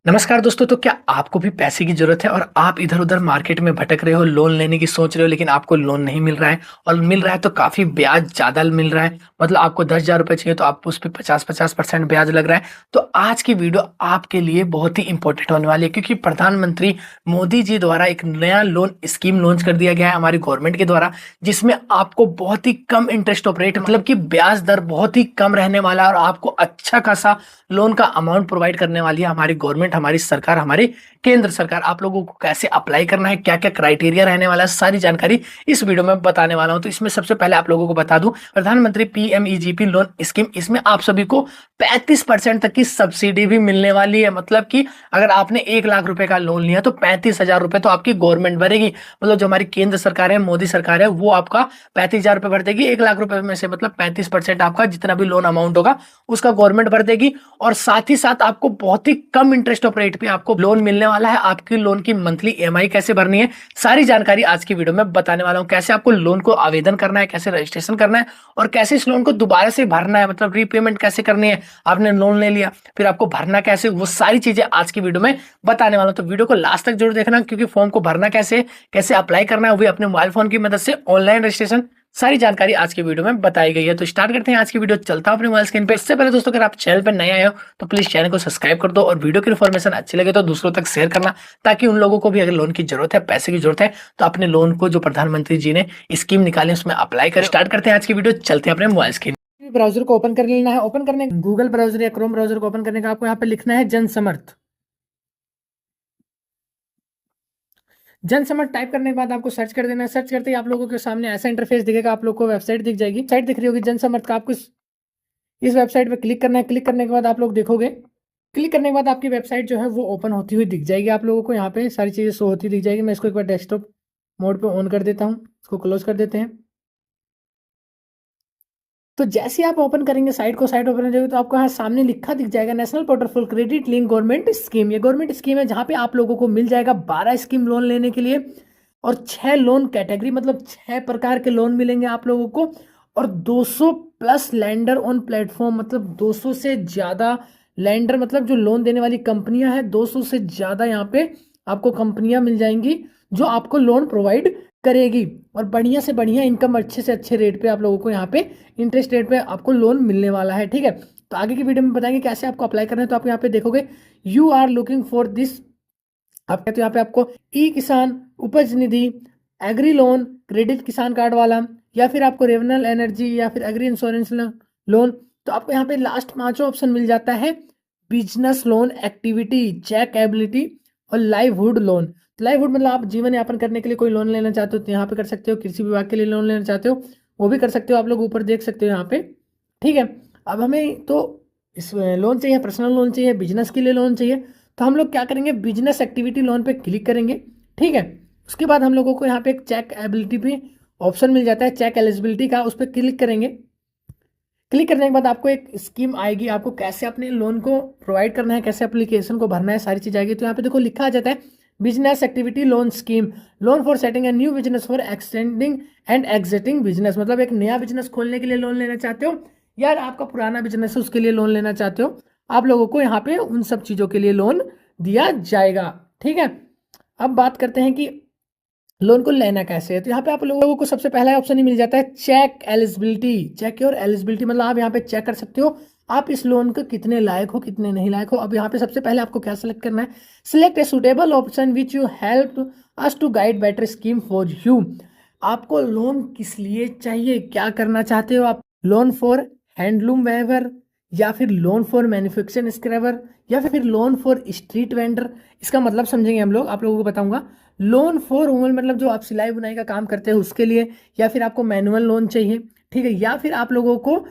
नमस्कार दोस्तों। तो क्या आपको भी पैसे की ज़रूरत है और आप इधर-उधर मार्केट में भटक रहे हो, लोन लेने की सोच रहे हो लेकिन आपको लोन नहीं मिल रहा है और मिल रहा है तो काफ़ी ब्याज ज़्यादा मिल रहा है। मतलब आपको ₹10,000 चाहिए तो आपको उस पे 50-50% ब्याज लग रहा है। तो आज की वीडियो आपके लिए बहुत ही इम्पोर्टेंट होने वाली है क्योंकि प्रधानमंत्री मोदी जी द्वारा एक नया लोन स्कीम लॉन्च कर दिया गया है हमारी गवर्नमेंट के द्वारा, जिसमें आपको बहुत ही कम इंटरेस्ट रेट मतलब कि ब्याज दर बहुत ही कम रहने वाला है और आपको अच्छा खासा लोन का अमाउंट प्रोवाइड करने वाली है हमारी गवर्नमेंट, हमारी सरकार, हमारी केंद्र सरकार। आप लोगों को कैसे अप्लाई करना है, क्या-क्या क्राइटेरिया रहने वाला है, सारी जानकारी इस वीडियो में बताने वाला हूं। तो इसमें सबसे पहले आप लोगों को बता दूं, प्रधानमंत्री पीएमईजीपी लोन स्कीम, इसमें आप सभी को 35% तक की सब्सिडी भी मिलने वाली है। मतलब कि अगर आपने 1 लाख रुपए का लोन लिया तो 35,000 रुपए तो आपकी गवर्नमेंट भरेगी। मतलब जो हमारी केंद्र सरकार है, मोदी सरकार है, वो आपका 35,000 रुपए भर देगी। 1 लाख रुपए में से मतलब 35% आपका जितना भी लोन अमाउंट होगा उसका गवर्नमेंट भर देगी। और साथ ही साथ आपको बहुत ही कम इंटरेस्ट ऑफ रेट पे आपको लोन मिलने वाला है। आपकी लोन की मंथली ईएमआई कैसे भरनी है, सारी जानकारी आज की वीडियो में बताने वाला हूं। कैसे आपको लोन को आवेदन करना है, कैसे रजिस्ट्रेशन करना है और कैसे इस लोन को दोबारा से भरना है, मतलब रीपेमेंट कैसे करनी है। आपने लोन ले लिया फिर आपको भरना कैसे, वो सारी चीजें आज की वीडियो में बताने वाला हूं। तो वीडियो को लास्ट तक जरूर देखना क्योंकि फॉर्म को भरना कैसे, कैसे अप्लाई करना है, वो भी अपने मोबाइल फोन की मदद से ऑनलाइन रजिस्ट्रेशन, सारी जानकारी आज की वीडियो में बताई गई है। तो स्टार्ट करते हैं आज की वीडियो। चलता हूं अपने मोबाइल स्क्रीन पे। इससे पहले दोस्तों, अगर आप चैनल पर नए आए हो तो प्लीज चैनल को सब्सक्राइब कर दो और वीडियो की इन्फॉर्मेशन अच्छी लगे तो दूसरों तक शेयर करना, ताकि उन लोगों को भी अगर लोन की जरूरत है, पैसे की जरूरत है, तो अपने लोन को जो प्रधानमंत्री जी ने स्कीम निकाली उसमें अप्लाई करें। स्टार्ट करते हैं आज की वीडियो। चलते हैं अपने मोबाइल स्क्रीन। ब्राउजर को ओपन कर लेना है। ओपन करने गूगल ब्राउजर या क्रोम ब्राउजर को ओपन करने का आपको यहाँ पे लिखना है जनसमर्थ। जनसमर्थ टाइप करने के बाद आपको सर्च कर देना है। सर्च करते ही आप लोगों के सामने ऐसा इंटरफेस दिखेगा, आप लोग को वेबसाइट दिख जाएगी, साइट दिख रही होगी जनसमर्थ का। आपको इस वेबसाइट पे क्लिक करना है। क्लिक करने के बाद आप लोग देखोगे, क्लिक करने के बाद आपकी वेबसाइट जो है वो ओपन होती हुई दिख जाएगी। आप लोगों को यहाँ पे सारी चीज़ें शो होती दिख जाएगी। मैं इसको एक बार डेस्कटॉप मोड पे ऑन कर देता हूँ, इसको क्लोज कर देते हैं। तो जैसे ही आप ओपन करेंगे साइट को, साइट ओपन हो जाएगी तो आपको यहाँ सामने लिखा दिख जाएगा national portal for credit link government scheme. ये गवर्नमेंट स्कीम है जहाँ पे आप लोगों को मिल जाएगा 12 स्कीम लोन लेने के लिए और 6 लोन कैटेगरी, मतलब 6 प्रकार के लोन मिलेंगे आप लोगों को। और 200 प्लस लैंडर ऑन प्लेटफॉर्म, मतलब 200 से ज़्यादा लैंडर, मतलब जो लोन देने वाली कंपनियां हैं, 200 से ज़्यादा यहाँ पे आपको कंपनियां मिल जाएंगी जो आपको लोन प्रोवाइड करेगी। और बढ़िया से बढ़िया इनकम, अच्छे से अच्छे रेट पे आप लोगों को यहाँ पे इंटरेस्ट रेट पे आपको लोन मिलने वाला है। ठीक है, तो आगे की वीडियो में बताएंगे कैसे आपको अप्लाई करना है। तो आप यहाँ पे देखोगे you are looking for this, आप कहते हो यहाँ पे आपको e Kisan, Upaj Nidhi, agri loan, credit Kisan card वाला, या फिर आपको रेवनल एनर्जी, या फिर एग्री इंश्योरेंस लोन। तो आपको यहाँ पे लास्ट पांचों ऑप्शन मिल जाता है business loan, activity, check ability और लाइवहुड लोन। तो लाइवहुड मतलब आप जीवन यापन करने के लिए कोई लोन लेना चाहते हो तो यहाँ पे कर सकते हो। कृषि विभाग के लिए लोन लेना चाहते हो वो भी कर सकते हो, आप लोग ऊपर देख सकते हो यहाँ पे। ठीक है, अब हमें तो इस लोन चाहिए, पर्सनल लोन चाहिए, बिजनेस के लिए लोन चाहिए। तो हम लोग क्या करेंगे, बिजनेस एक्टिविटी लोन पे क्लिक करेंगे। ठीक है, उसके बाद हम लोगों को यहाँ पे एक चेक एबिलिटी पे ऑप्शन मिल जाता है, चेक एलिजिबिलिटी का, उस पर क्लिक करेंगे। क्लिक करने के बाद आपको एक स्कीम आएगी, आपको कैसे अपने लोन को प्रोवाइड करना है, कैसे एप्लीकेशन को भरना है, सारी चीज आएगी। तो यहाँ पे देखो लिखा आ जाता है business activity loan scheme, loan for setting a new business for extending and exiting business. मतलब एक नया बिजनेस खोलने के लिए लोन लेना चाहते हो, यार आपका पुराना बिजनेस है उसके लिए लोन लेना चाहते हो, आप लोगों को यहाँ पे उन सब चीजों के लिए लोन दिया जाएगा। ठीक है, अब बात करते हैं कि लोन को लेना कैसे है। तो यहाँ पे आप लोगों को सबसे पहला ऑप्शन ही मिल जाता है check eligibility. Check your eligibility मतलब आप यहाँ पे चेक कर सकते हो आप इस लोन के कितने लायक हो, कितने नहीं लायक हो। अब यहाँ पे सबसे पहले आपको क्या सिलेक्ट करना है, select a suitable option which you help us to guide better scheme for you. आपको लोन किस लिए चाहिए, क्या करना चाहते हो आप, लोन फॉर हैंडलूम वेवर, या फिर लोन फॉर मैन्युफैक्चरिंग स्क्रैबर, या फिर लोन फॉर स्ट्रीट वेंडर। इसका मतलब समझेंगे हम लोग, आप लोगों को बताऊंगा। लोन फॉर वुमन मतलब जो आप सिलाई बुनाई का काम करते हैं उसके लिए, या फिर आपको मैनुअल लोन चाहिए। ठीक है, या फिर आप लोगों को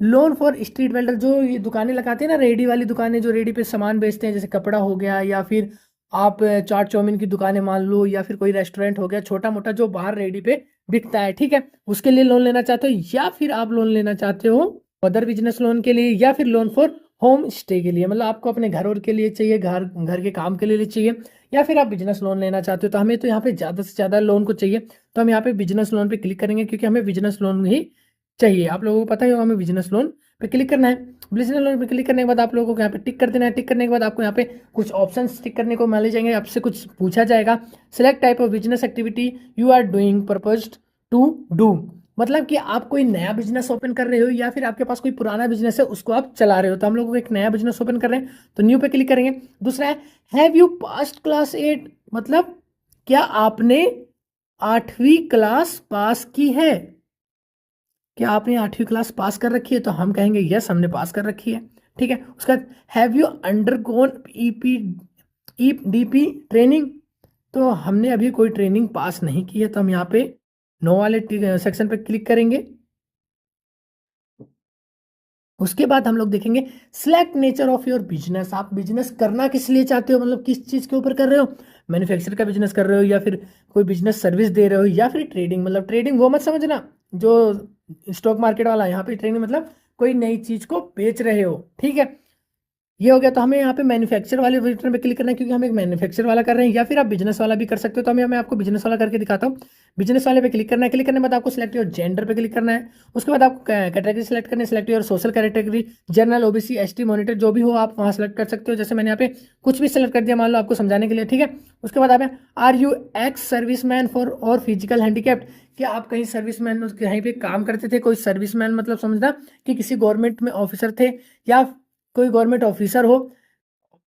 लोन फॉर स्ट्रीट वेंडर, जो ये दुकानें लगाते हैं ना, रेडी वाली दुकानें, जो रेडी पे सामान बेचते हैं, जैसे कपड़ा हो गया, या फिर आप चाट चाउमीन की दुकानें मान लो, या फिर कोई रेस्टोरेंट हो गया छोटा मोटा जो बाहर रेडी पे बिकता है। ठीक है, उसके लिए लोन लेना चाहते हो, या फिर आप लोन लेना चाहते हो अदर बिजनेस लोन के लिए, या फिर लोन फॉर होम स्टे के लिए, मतलब आपको अपने घर और के लिए चाहिए, घर घर के काम के लिए चाहिए, या फिर आप बिजनेस लोन लेना चाहते हो। तो हमें तो यहाँ पे ज़्यादा से ज़्यादा लोन को चाहिए, तो हम यहाँ पे बिजनेस लोन पे क्लिक करेंगे क्योंकि हमें बिजनेस लोन ही चाहिए। आप लोगों को पता ही होगा हमें बिजनेस लोन पे क्लिक करना है। बिजनेस लोन पे क्लिक करने के बाद आप लोगों को यहाँ पे टिक कर देना है। टिक करने के बाद आपको यहाँ पे कुछ ऑप्शन टिक करने को मिल जाएंगे, आपसे कुछ पूछा जाएगा। Select type of business activity you are doing purpose to do, मतलब कि आप कोई नया बिजनेस ओपन कर रहे हो या फिर आपके पास कोई पुराना बिजनेस है उसको आप चला रहे हो। तो हम लोगों को एक नया बिजनेस ओपन कर रहे हैं तो न्यू पे क्लिक करेंगे। दूसरा है हैव यू पास्ट क्लास 8, मतलब क्या आपने 8वीं क्लास पास की है, क्या आपने 8वीं क्लास पास कर रखी है, तो हम कहेंगे यस हमने पास कर रखी है। ठीक है, उसके बाद have you undergone EDP training, तो हमने अभी कोई ट्रेनिंग पास नहीं की है, तो हम यहाँ पे नो वाले सेक्शन पे क्लिक करेंगे। उसके बाद हम लोग देखेंगे select nature of your business, आप बिजनेस करना किस लिए चाहते हो, मतलब किस चीज के ऊपर कर रहे हो, मैन्युफैक्चर का बिजनेस कर रहे हो या फिर कोई बिजनेस सर्विस दे रहे हो या फिर ट्रेडिंग, मतलब ट्रेडिंग वो मत समझना जो स्टॉक मार्केट वाला, यहाँ पे ट्रेडिंग मतलब कोई नई चीज को बेच रहे हो। ठीक है, ये हो गया। तो हमें यहाँ पे मैन्युफैक्चर वाले बटन पे क्लिक करना है क्योंकि हम एक मैन्युफैक्चर वाला कर रहे हैं, या फिर आप बिजनेस वाला भी कर सकते हो। तो मैं आपको बिजनेस वाला करके दिखाता हूँ। बिजनेस वाले पे क्लिक करना है, क्लिक करने के बाद आपको सिलेक्ट योर जेंडर पे क्लिक करना है। उसके बाद आपको कैटेगरी सेलेक्ट करनी है, select your social category, general, OBC, ST, monitor, जो भी हो आप वहाँ सेलेक्ट कर सकते हो। जैसे मैंने यहाँ पे कुछ भी सेलेक्ट कर दिया मान लो आपको समझाने के लिए। ठीक है, उसके बाद आप are you ex serviceman for और फिजिकल हैंडीकैप्ड, क्या आप कहीं सर्विसमैन कहीं पे काम करते थे, कोई सर्विसमैन मतलब समझना कि किसी गवर्नमेंट में ऑफिसर थे या कोई गवर्नमेंट ऑफिसर हो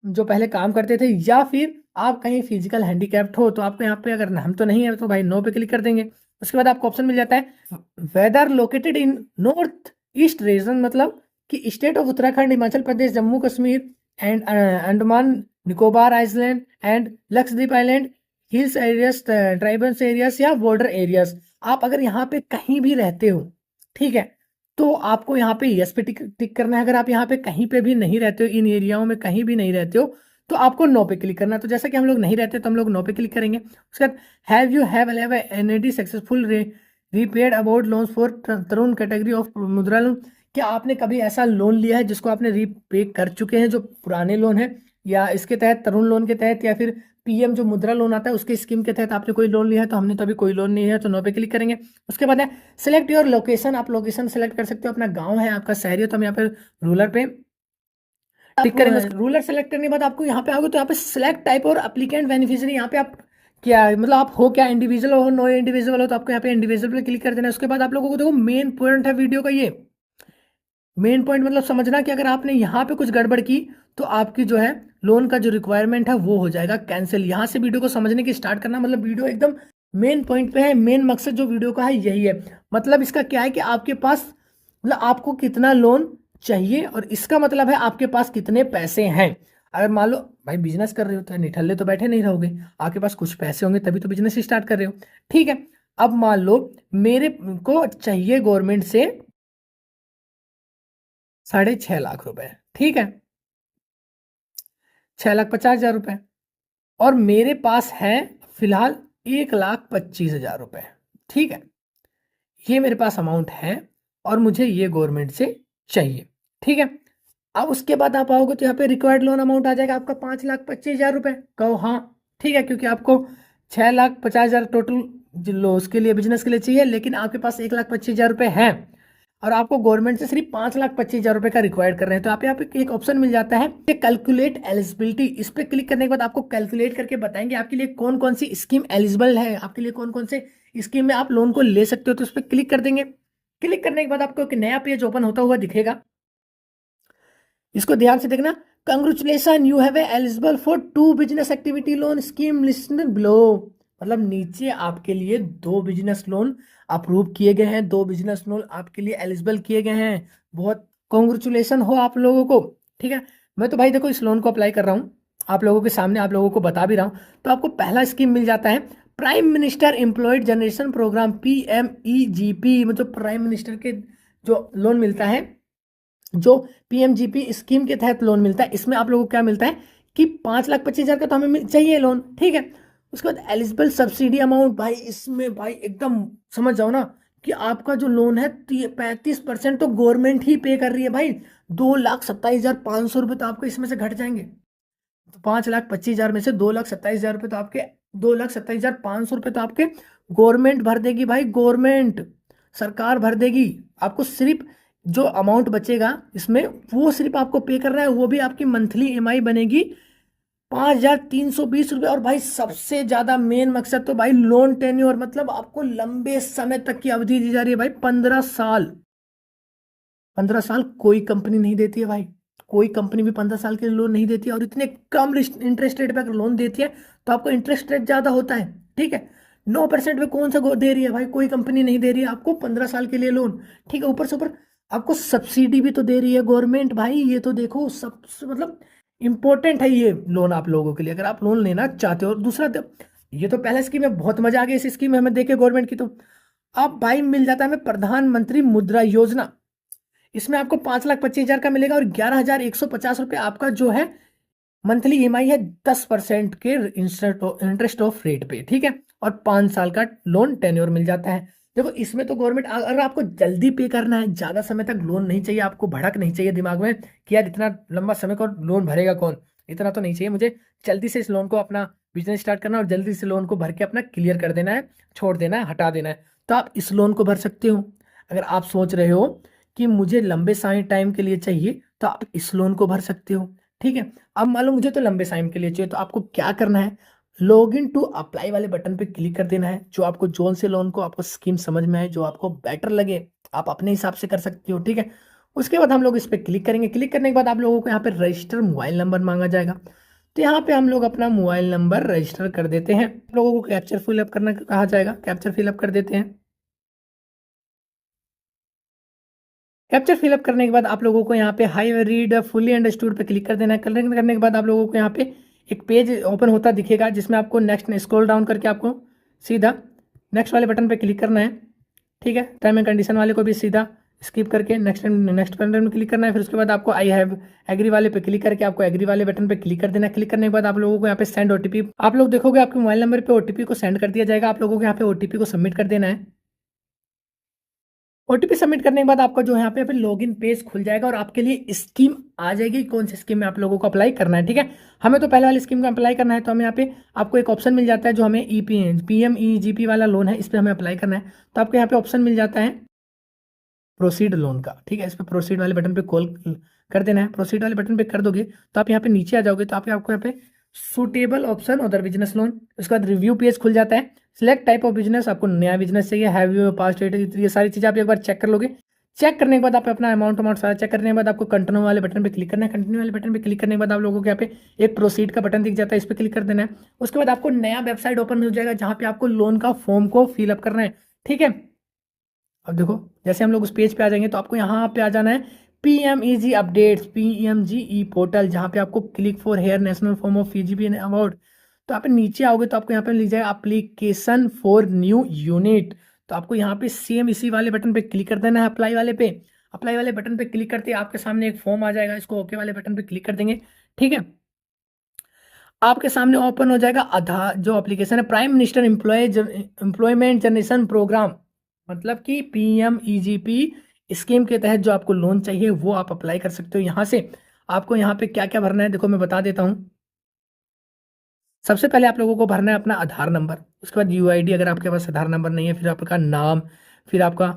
जो पहले काम करते थे, या फिर आप कहीं फिजिकल हैंडीकैप्ड हो। तो आपको यहाँ पे अगर हम तो नहीं है तो भाई नो पे क्लिक कर देंगे। उसके बाद आपको ऑप्शन मिल जाता है whether located in north east region, मतलब कि state of Uttarakhand, Himachal Pradesh, Jammu Kashmir and Andaman Nicobar island and Lakshadweep island, hills areas, tribals areas या बॉर्डर एरियाज। आप अगर यहाँ पे कहीं भी रहते हो, ठीक है, तो आपको यहाँ पे यस पे टिक टिक करना है। अगर आप यहाँ पे कहीं पे भी नहीं रहते हो, इन एरियाओं में कहीं भी नहीं रहते हो, तो आपको नो पे क्लिक करना है। तो जैसा कि हम लोग नहीं रहते तो हम लोग नो पे क्लिक करेंगे। उसके बाद have you have NAD successful repaid about loans for Tarun category of मुद्रा लोन, क्या आपने कभी ऐसा लोन लिया है जिसको आपने रीपे कर चुके हैं, जो पुराने लोन है, या इसके तहत तरुण लोन के तहत या फिर पीएम जो मुद्रा लोन आता है उसके स्कीम के तहत आपने कोई लोन लिया है। तो हमने तो अभी कोई लोन नहीं है, तो नो पे क्लिक करेंगे। उसके बाद है सिलेक्ट योर लोकेशन, आप लोकेशन सेलेक्ट कर सकते हो, अपना गांव है, आपका शहर है, तो हम यहाँ पे रूरल पे टिक करेंगे। रूरल सेलेक्ट करने के बाद आपको यहाँ पे आओगे तो यहाँ पे सिलेक्ट टाइप और एप्लीकेंट बेनिफिशियरी, यहाँ पे आप क्या मतलब आप हो क्या, इंडिविजुअल हो, नो इंडिविजुअल हो, तो आपको यहाँ पे इंडिविजुअल पे क्लिक कर देना है। उसके बाद आप लोगों को देखो मेन पॉइंट है वीडियो का, ये मेन पॉइंट मतलब समझना कि अगर आपने यहाँ पे कुछ गड़बड़ की तो आपकी जो है लोन का जो रिक्वायरमेंट है वो हो जाएगा कैंसिल। यहाँ से वीडियो को समझने की स्टार्ट करना, मतलब वीडियो एकदम मेन पॉइंट पे है। मेन मकसद जो वीडियो का है यही है, मतलब इसका क्या है कि आपके पास मतलब आपको कितना लोन चाहिए और इसका मतलब है आपके पास कितने पैसे हैं। अगर मान लो भाई बिजनेस कर रहे हो तो निठल्ले तो बैठे नहीं रहोगे, आपके पास कुछ पैसे होंगे तभी तो बिजनेस स्टार्ट कर रहे हो। ठीक है, अब मान लो मेरे को चाहिए गवर्नमेंट से 6.5 लाख रुपए, ठीक है, 6,50,000 रुपए, और मेरे पास है फिलहाल 1,25,000 रुपए। ठीक है, ये मेरे पास अमाउंट है और मुझे ये गवर्नमेंट से चाहिए। ठीक है, अब उसके बाद आप आओगे तो यहाँ पे रिक्वायर्ड लोन अमाउंट आ जाएगा आपका 5,25,000 रुपए। कहो हाँ, ठीक है, क्योंकि आपको 6,50,000 टोटल लो उसके लिए बिजनेस के लिए चाहिए, लेकिन आपके पास 1,25,000 रुपए है और आपको गवर्नमेंट से सिर्फ 5,25,000 रुपए का रिक्वायर्ड कर रहे हैं। तो आप यहाँ पे एक ऑप्शन मिल जाता है कैलकुलेट एलिजिबिलिटी, इस पे क्लिक करने के बाद आपको कैलकुलेट करके बताएंगे आपके लिए कौन कौन सी स्कीम एलिजिबल है, आपके लिए कौन कौन से स्कीम में आप लोन को ले सकते हो। तो उस पर क्लिक कर देंगे। क्लिक करने के बाद आपको एक नया पेज ओपन होता हुआ दिखेगा, इसको ध्यान से देखना। Congratulation you have eligible for 2 business activity loan scheme listed below, मतलब नीचे आपके लिए 2 बिजनेस लोन अप्रूव किए गए हैं, 2 बिजनेस लोन आपके लिए एलिजिबल किए गए हैं। बहुत कॉन्ग्रेचुलेशन हो आप लोगों को। ठीक है, मैं तो भाई देखो इस लोन को अप्लाई कर रहा हूँ आप लोगों के सामने, आप लोगों को बता भी रहा हूँ। तो आपको पहला स्कीम मिल जाता है prime minister employed generation programme, PMEGP, मतलब प्राइम मिनिस्टर के जो लोन मिलता है, जो PMGP स्कीम के तहत लोन मिलता है। इसमें आप लोगों को क्या मिलता है कि 5,25,000 का तो हमें चाहिए लोन। ठीक है, उसके बाद एलिजिबल सब्सिडी अमाउंट, भाई इसमें भाई एकदम समझ जाओ ना कि आपका जो लोन है 35% तो गवर्नमेंट ही पे कर रही है भाई। 2,27,500 रुपये तो आपको इसमें से घट जाएंगे। तो 5,25,000 में से 2,27,000 रुपये तो आपके 2,27,500 रुपये तो आपके गवर्नमेंट भर देगी भाई, गवर्नमेंट सरकार भर देगी। आपको सिर्फ जो अमाउंट बचेगा इसमें वो सिर्फ आपको पे करना है, वो भी आपकी मंथली ईएमआई बनेगी 5,320 रुपये। और भाई सबसे ज्यादा मेन मकसद तो भाई लोन टेन्योर, मतलब आपको लंबे समय तक की अवधि दी जा रही है भाई, 15 साल। 15 साल कोई कंपनी नहीं देती है भाई, कोई कंपनी भी 15 साल के लिए लोन नहीं देती है। और इतने कम इंटरेस्ट रेट पे अगर लोन देती है तो आपको इंटरेस्ट रेट ज्यादा होता है, ठीक है। 9% पे कौन सा दे रही है भाई, कोई कंपनी नहीं दे रही है आपको 15 साल के लिए लोन, ठीक है। ऊपर से ऊपर आपको सब्सिडी भी तो दे रही है गवर्नमेंट भाई, ये तो देखो सब मतलब इंपॉर्टेंट है ये लोन आप लोगों के लिए, अगर आप लोन लेना चाहते हो। और दूसरा ये तो पहला स्कीम है, बहुत मजा आ गया इस स्कीम में हमें देखे गवर्नमेंट की। तो आप भाई मिल जाता है हमें प्रधानमंत्री मुद्रा योजना, इसमें आपको 5,25,000 का मिलेगा और 11,150 रुपये आपका जो है मंथली ईएमआई है 10% के इंटरेस्ट ऑफ रेट पे, ठीक है। और 5 साल का लोन टेन्योर मिल जाता है। देखो इसमें तो गवर्नमेंट, अगर आपको जल्दी पे करना है, ज्यादा समय तक लोन नहीं चाहिए, आपको भड़क नहीं चाहिए दिमाग में कि यार इतना लंबा समय को लोन भरेगा कौन, इतना तो नहीं चाहिए मुझे, जल्दी से इस लोन को अपना बिजनेस स्टार्ट करना और जल्दी से लोन को भर के अपना क्लियर कर देना है, छोड़ देना है, हटा देना है, तो आप इस लोन को भर सकते हो। अगर आप सोच रहे हो कि मुझे लंबे समय टाइम के लिए चाहिए तो आप इस लोन को भर सकते हो, ठीक है। अब मान लो मुझे तो लंबे टाइम के लिए चाहिए, तो आपको क्या करना है, लॉग इन टू अप्लाई वाले बटन पे क्लिक कर देना है। जो आपको जोन से लोन को आपको स्कीम समझ में आए, जो आपको बेटर लगे, आप अपने हिसाब से कर सकते हो, ठीक है। उसके बाद हम लोग इस पर क्लिक करेंगे। क्लिक करने के बाद आप लोगों को यहाँ पे रजिस्टर मोबाइल नंबर मांगा जाएगा, तो यहाँ पे हम लोग अपना मोबाइल नंबर रजिस्टर कर देते हैं। आप लोगों को कैप्चर फिलअप करना कहा जाएगा, कैप्चर फिलअप कर देते हैं। कैप्चर फिलअप करने के बाद आप लोगों को यहाँ पे हाई रीड फुली अंडरस्टूड पे क्लिक कर देना है। करने के बाद आप लोगों को यहाँ पे एक पेज ओपन होता दिखेगा, जिसमें आपको नेक्स्ट स्क्रॉल डाउन करके आपको सीधा नेक्स्ट वाले बटन पे क्लिक करना है, ठीक है। टर्म एंड कंडीशन वाले को भी सीधा स्किप करके नेक्स्ट बटन में क्लिक करना है। फिर उसके बाद आपको आई हैव एग्री वाले पे क्लिक करके आपको एग्री वाले बटन पे क्लिक कर देना है। क्लिक करने के बाद आप लोगों को यहाँ पे सेंड ओटीपी, आप लोग देखोगे आपके मोबाइल नंबर पे ओटीपी को सेंड कर दिया जाएगा। आप लोगों को यहाँ पे ओटीपी को सबमिट कर देना है। ओटीपी सबमिट करने के बाद आपका जो यहाँ पे लॉगिन पेज खुल जाएगा और आपके लिए स्कीम आ जाएगी, कौन सी स्कीम में आप लोगों को अप्लाई करना है, ठीक है। हमें तो पहले वाली स्कीम का अप्लाई करना है, तो हमें यहाँ पे आपको एक ऑप्शन मिल जाता है जो हमें PMEGP वाला लोन है, इस पर हमें अप्लाई करना है। तो आपको यहाँ पे ऑप्शन मिल जाता है प्रोसीड लोन का, ठीक है। इस पर प्रोसीड वाले बटन पे कॉल कर देना है। प्रोसीड वाले बटन पे कर दोगे तो आप यहाँ पे नीचे आ जाओगे, तो आपको यहाँ पे suitable option other business loan, उसके बाद रिव्यू पेज खुल जाता है। सिलेक्ट टाइप ऑफ बिजनेस, आपको नया बिजनेस चाहिए, हैव यू पास्ट डेट, ये सारी चीज़ें आप एक बार चेक कर लोगे। चेक करने के बाद आप अपना अमाउंट सारा चेक करने के बाद आपको कंटिन्यू वाले बटन पे क्लिक करना है। कंटिन्यू वाले बटन पे क्लिक करने के बाद आप लोगों को यहाँ पे एक प्रोसीड का बटन दिख जाता है, इस पर क्लिक कर देना है। उसके बाद आपको नया वेबसाइट ओपन हो जाएगा जहाँ पे आपको लोन का फॉर्म को फिलअप करना है, ठीक है। अब देखो जैसे हम लोग उस पेज पे आ जाएंगे तो आपको यहाँ पे आ जाना है PMEG अपडेट्स, PMGE पोर्टल, जहाँ पे आपको click for here national form of PGP award. तो आप नीचे आओगे तो आपको यहाँ पे लिख जाएगा एप्लीकेशन फॉर न्यू यूनिट, तो आपको यहाँ पे सेम इसी वाले बटन पे क्लिक कर देना है, अप्लाई वाले पे। अप्लाई वाले बटन पे क्लिक करते ही आपके सामने एक फॉर्म आ जाएगा, इसको ओके वाले बटन पे क्लिक कर देंगे, ठीक है। आपके सामने ओपन हो जाएगा आधार जो एप्लीकेशन है, prime minister employment generation programme, मतलब कि PMEGP स्कीम के तहत जो आपको लोन चाहिए वो आप अप्लाई कर सकते हो। यहाँ से आपको यहाँ पे क्या क्या भरना है देखो मैं बता देता हूँ। सबसे पहले आप लोगों को भरना है अपना आधार नंबर, उसके बाद UID, अगर आपके पास आधार नंबर नहीं है, फिर आपका नाम, फिर आपका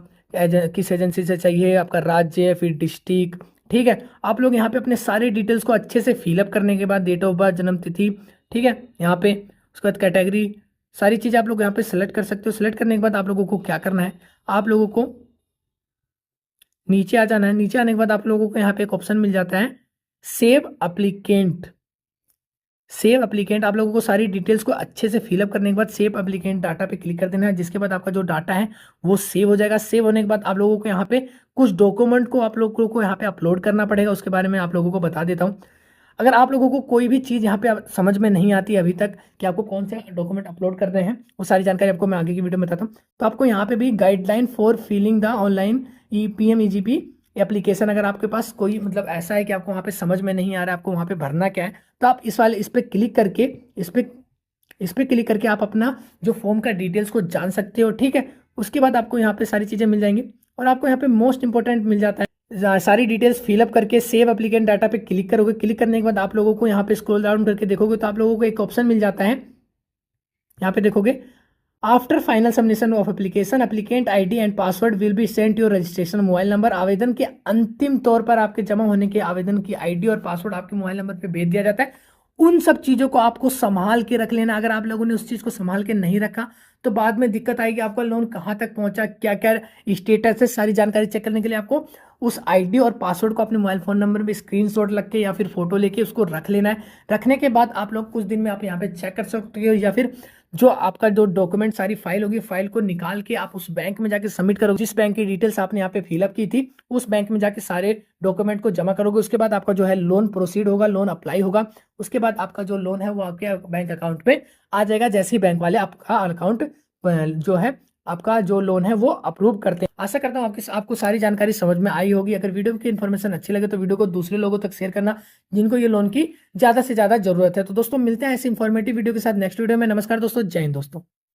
किस एजेंसी से चाहिए, आपका राज्य, फिर डिस्ट्रिक्ट, ठीक है। आप लोग यहाँ पे अपने सारे डिटेल्स को अच्छे से फिलअप करने के बाद डेट ऑफ बर्थ, जन्म तिथि, ठीक है, यहाँ पे उसके बाद कैटेगरी, सारी चीज़ें आप लोग यहाँ पे सेलेक्ट कर सकते हो। सेलेक्ट करने के बाद आप लोगों को क्या करना है, आप लोगों को नीचे आ जाना है। नीचे आने के बाद आप लोगों को यहाँ पे एक ऑप्शन मिल जाता है सेव एप्लीकेंट। सेव एप्लीकेंट, आप लोगों को सारी डिटेल्स को अच्छे से फिलअप करने के बाद सेव एप्लीकेंट डाटा पे क्लिक कर देना है, जिसके बाद आपका जो डाटा है वो सेव हो जाएगा। सेव होने के बाद आप लोगों को यहाँ पे कुछ डॉक्यूमेंट को आप लोगों को यहाँ पे अपलोड करना पड़ेगा, उसके बारे में आप लोगों को बता देता हूँ। अगर आप लोगों को कोई भी चीज़ यहाँ पे समझ में नहीं आती अभी तक कि आपको कौन से डॉक्यूमेंट अपलोड करने हैं, वो सारी जानकारी आपको मैं आगे की वीडियो में बताता हूँ। तो आपको यहाँ पे भी guideline for filling the online PMEGP application, अगर आपके पास कोई मतलब ऐसा है कि आपको वहाँ पे समझ में नहीं आ रहा है आपको वहाँ पे भरना क्या है, तो आप इस पर क्लिक करके इस पे क्लिक करके आप अपना जो फॉर्म का डिटेल्स को जान सकते हो, ठीक है। उसके बाद आपको यहाँ पे सारी चीज़ें मिल जाएंगी और आपको यहाँ पे मोस्ट इंपॉर्टेंट मिल जाता है सारी डिटेल्स फिलअप करके सेव एप्लीकेंट डाटा पे क्लिक करोगे। क्लिक करने के बाद आप लोगों को यहाँ पे स्क्रॉल डाउन करके देखोगे तो आप लोगों को एक ऑप्शन मिल जाता है, यहाँ पे देखोगे after final submission of application applicant ID and password will be sent to your registration mobile number. आवेदन के अंतिम तौर पर आपके जमा होने के आवेदन की आईडी और पासवर्ड आपके मोबाइल नंबर पे भेज दिया जाता है। उन सब चीजों को आपको संभाल के रख लेना। अगर आप लोगों ने उस चीज को संभाल के नहीं रखा तो बाद में दिक्कत आएगी। आपका लोन कहाँ तक पहुंचा, क्या क्या स्टेटस है, सारी जानकारी चेक करने के लिए आपको उस आईडी और पासवर्ड को अपने मोबाइल फोन नंबर में स्क्रीनशॉट लग के या फिर फोटो लेके उसको रख लेना है। रखने के बाद आप लोग कुछ दिन में आप यहाँ पे चेक कर सकते हो, या फिर जो आपका जो डॉक्यूमेंट सारी फाइल होगी, फाइल को निकाल के आप उस बैंक में जाके सबमिट करोगे। जिस बैंक की डिटेल्स आपने यहाँ पे फिलअप की थी उस बैंक में जाके सारे डॉक्यूमेंट को जमा करोगे। उसके बाद आपका जो है लोन प्रोसीड होगा, लोन अप्लाई होगा। उसके बाद आपका जो लोन है वो आपके बैंक अकाउंट पे आ जाएगा, जैसे ही बैंक वाले आपका अकाउंट जो है आपका जो लोन है वो अप्रूव करते हैं। आशा करता हूँ आपको सारी जानकारी समझ में आई होगी। अगर वीडियो की इन्फॉर्मेशन अच्छी लगे तो वीडियो को दूसरे लोगों तक शेयर करना जिनको ये लोन की ज्यादा से ज्यादा जरूरत है। तो दोस्तों मिलते हैं ऐसी इंफॉर्मेटिव वीडियो के साथ नेक्स्ट वीडियो में। नमस्कार दोस्तों, जय हिंद दोस्तों।